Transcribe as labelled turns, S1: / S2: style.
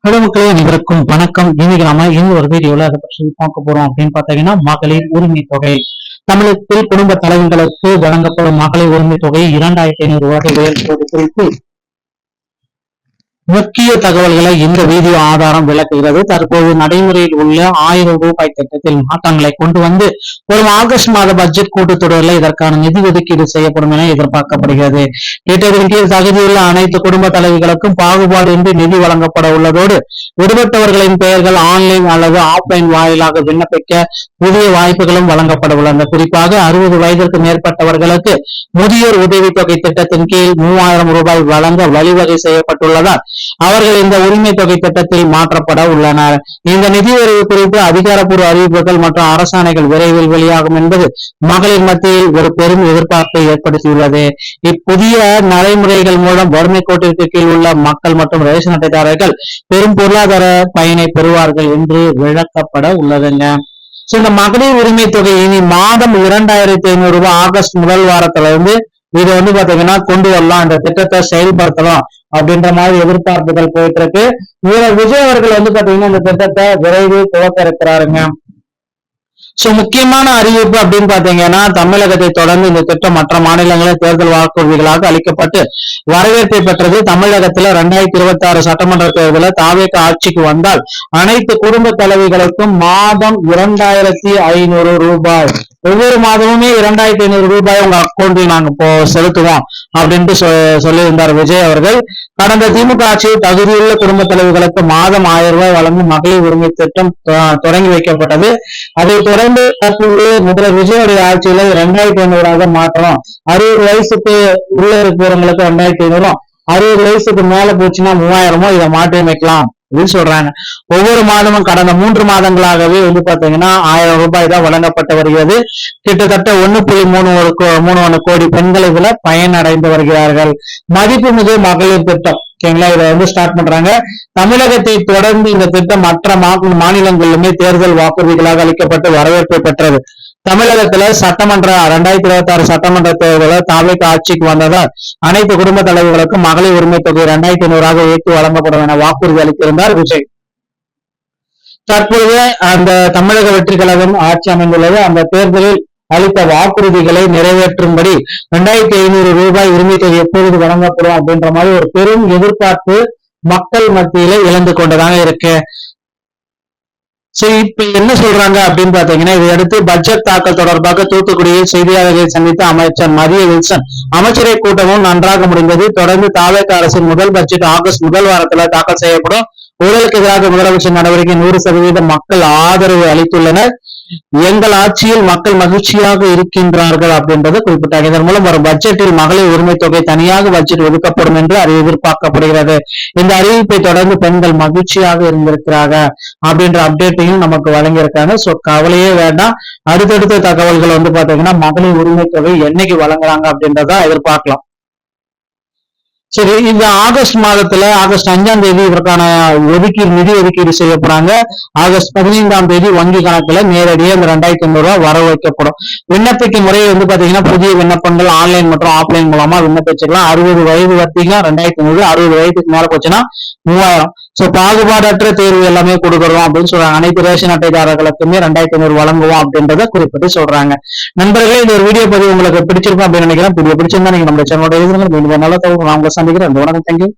S1: Hello மக்களே, அனைவருக்கும் வணக்கம். இன்னைக்கு நாம இந்த ஒரு வீடியோல அதை பற்றி பார்க்க போறோம் அப்படின்னு பாத்தீங்கன்னா, மகளிர் உரிமை தொகை. தமிழகத்தில் குடும்ப தலைவர்களுக்கு வழங்கப்படும் மகளிர் உரிமை தொகை 2500 ரூபாய் உயர்த்துவது குறித்து முக்கிய தகவல்களை இந்த வீடியோ ஆதாரம் விளக்குகிறது. தற்போது நடைமுறையில் உள்ள 1000 ரூபாய் திட்டத்தில் மாற்றங்களை கொண்டு வந்து வரும் ஆகஸ்ட் மாத பட்ஜெட் கூட்டத்தொடரில் இதற்கான நிதி ஒதுக்கீடு செய்யப்படும் என எதிர்பார்க்கப்படுகிறது. திட்டத்தின் கீழ் தகுதியுள்ள அனைத்து குடும்ப தலைவிகளுக்கும் பாகுபாடின்றி நிதி வழங்கப்பட உள்ளதோடு விடுபட்டவர்களின் பெயர்கள் ஆன்லைன் அல்லது ஆஃப்லைன் வாயிலாக விண்ணப்பிக்க புதிய வாய்ப்புகளும் வழங்கப்பட உள்ளன. குறிப்பாக 60 வயதிற்கு மேற்பட்டவர்களுக்கு முதியோர் உதவித்தொகை திட்டத்தின் கீழ் 3000 ரூபாய் வழங்க வழிவகை செய்யப்பட்டுள்ளதால் அவர்கள் இந்த உரிமை தொகை திட்டத்தில் மாற்றப்பட உள்ளனர். இந்த நிதி உதவி குறித்து அதிகாரப்பூர்வ அறிவிப்புகள் மற்றும் அரசாணைகள் விரைவில் வெளியாகும் என்பது மகளிர் மத்தியில் ஒரு பெரும் எதிர்பார்ப்பை ஏற்படுத்தியுள்ளது. இப்புதிய நடைமுறைகள் மூலம் வறுமை கோட்டிற்கு கீழ் உள்ள மக்கள் மற்றும் ரேஷன் அட்டைதாரர்கள் பெரும் பொருளாதார பயனை பெறுவார்கள் என்று விளக்கப்பட உள்ளதுங்க. இந்த மகளிர் உரிமை தொகை இனி மாதம் 2500 ரூபாய் ஆகஸ்ட் முதல் வாரத்துல இருந்து இது பாத்தீங்கன்னா கொண்டு வரலாம், இந்த திட்டத்தை செயல்படுத்தலாம் அப்படின்ற மாதிரி எதிர்பார்ப்புகள் போயிட்டு இருக்கு. விஜய் அவர்கள் பாத்தீங்கன்னா இந்த திட்டத்தை விரைவில் துவக்க இருக்கிறாருங்க. முக்கியமான அறிவிப்பு அப்படின்னு பாத்தீங்கன்னா, தமிழகத்தை தொடர்ந்து இந்த திட்டம் மற்ற மாநிலங்களில் தேர்தல் வாக்குறுதிகளாக அளிக்கப்பட்டு வரவேற்பை பெற்றது. தமிழகத்துல 2026 சட்டமன்ற தேர்தலில் தாவேக ஆட்சிக்கு வந்தால் அனைத்து குடும்ப தலைவிகளுக்கும் மாதம் 2500 ரூபாய், ஒவ்வொரு மாதமுமே 2500 ரூபாய் உங்க அக்கௌண்டில் நாங்க செலுத்துவோம் அப்படின்ட்டு சொல்லியிருந்தார் விஜய் அவர்கள். கடந்த திமுக ஆட்சியில் தகுதியுள்ள குடும்ப தலைவர்களுக்கு மாதம் 1000 ரூபாய் வழங்கும் மகளிர் உரிமை திட்டம் தொடங்கி வைக்கப்பட்டது. அதை தொடர்ந்து தற்போது முதல்வர் விஜயோடைய ஆட்சியில 2500 மாற்றணும். 60 வயசுக்கு உள்ள இருக்கிறவங்களுக்கு 2500, 60 வயசுக்கு மேல போச்சுன்னா 3000 இதை மாற்றி அமைக்கலாம் அப்படின்னு சொல்றாங்க. ஒவ்வொரு மாதமும் கடந்த 3 மாதங்களாகவே பாத்தீங்கன்னா 1000 ரூபாய் தான் வழங்கப்பட்டு வருகிறது. கிட்டத்தட்ட 1.31 கோடி பெண்கள் இதுல பயனடைந்து வருகிறார்கள். மதிப்புமிகு மகளிர் திட்டம் ஓகேங்களா, இதை ஸ்டார்ட் பண்றாங்க. தமிழகத்தை தொடர்ந்து இந்த திட்டம் மற்ற மாநிலங்களிலுமே தேர்தல் வாக்குறுதிகளாக அளிக்கப்பட்டு வரவேற்பை பெற்றது. தமிழகத்துல சட்டமன்ற 2026 சட்டமன்ற தேர்தலில் தாவேக ஆட்சிக்கு வந்ததால் அனைத்து குடும்ப தலைவர்களுக்கும் மகளிர் உரிமை தொகை 2500 உயர்த்தி வழங்கப்படும் என வாக்குறுதி அளித்திருந்தார் விஜய். தற்பொழுது அந்த தமிழக வெற்றி கழகம் ஆட்சி அமைந்துள்ளது. அந்த தேர்தலில் அளித்த வாக்குறுதிகளை நிறைவேற்றும்படி 2500 ரூபாய் உரிமை தொகை எப்பொழுது வழங்கப்படும் அப்படின்ற மாதிரி ஒரு பெரும் எதிர்பார்ப்பு மக்கள் மத்தியில இழந்து கொண்டுதாங்க இருக்கு. இப்ப என்ன சொல்றாங்க அப்படின்னு பாத்தீங்கன்னா, இதையடுத்து பட்ஜெட் தாக்கல் தொடர்பாக தூத்துக்குடியில் செய்தியாளர்களை சந்தித்த அமைச்சர் மரிய வில்சன் அமைச்சரை கூட்டமும் நன்றாக முடிந்தது. தொடர்ந்து தாவேக அரசின் முதல் பட்ஜெட் ஆகஸ்ட் முதல் வாரத்துல தாக்கல் செய்யப்படும். ஊழலுக்கு எதிராக முதலமைச்சர் நடவடிக்கை 100% மக்கள் ஆதரவு அளித்துள்ளனர். எங்கள் ஆட்சியில் மக்கள் மகிழ்ச்சியாக இருக்கின்றார்கள் அப்படின்றத குறிப்பிட்டாங்க. இதன் மூலம் வரும் பட்ஜெட்டில் மகளிர் உரிமை தொகை தனியாக பட்ஜெட் ஒதுக்கப்படும் என்று எதிர்பார்க்கப்படுகிறது. இந்த அறிவிப்பை தொடர்ந்து பெண்கள் மகிழ்ச்சியாக இருந்திருக்கிறாங்க அப்படின்ற அப்டேட்டையும் நமக்கு வழங்கியிருக்காங்க. கவலையே வேண்டாம். அடுத்தடுத்த தகவல்கள் பாத்தீங்கன்னா மகளிர் உரிமை தொகை என்னைக்கு வழங்குறாங்க அப்படின்றத எதிர்பார்க்கலாம். சரி, இந்த ஆகஸ்ட் மாதத்துல ஆகஸ்ட் 5ஆம் தேதி இதற்கான நிதி ஒதுக்கீடு செய்யப்படுறாங்க. ஆகஸ்ட் 15ஆம் தேதி வங்கி கணக்குல நேரடியாக இந்த 2500 ரூபாய் வர வைக்கப்படும். விண்ணப்பிக்கும் முறை பாத்தீங்கன்னா புதிய விண்ணப்பங்கள் ஆன்லைன் மற்றும் ஆஃப்லைன் மூலமா விண்ணப்பிச்சுக்கலாம். 60 வயது வரைக்கும் 2500, 60 வயதுக்கு மேல போச்சுன்னா 3000. பாகுபாடற்ற தேர்வு எல்லாமே கொடுக்குறோம் அப்படின்னு சொல்றாங்க. அனைத்து ரேஷன் அட்டைதாரர்களுக்குமே 2500 வழங்குவோம் அப்படின்றத குறிப்பிட்டு சொல்றாங்க. நண்பர்களே, இந்த ஒரு வீடியோ பதிவு உங்களுக்கு பிடிச்சிருக்கும் அப்படின்னு நினைக்கிறேன். வீடியோ பிடிச்சிருந்தா நீங்க நம்ம சேனலோட நல்ல தகவல் நான் உங்களை சந்திக்கிறேன். வணக்கம், தேங்க்யூ.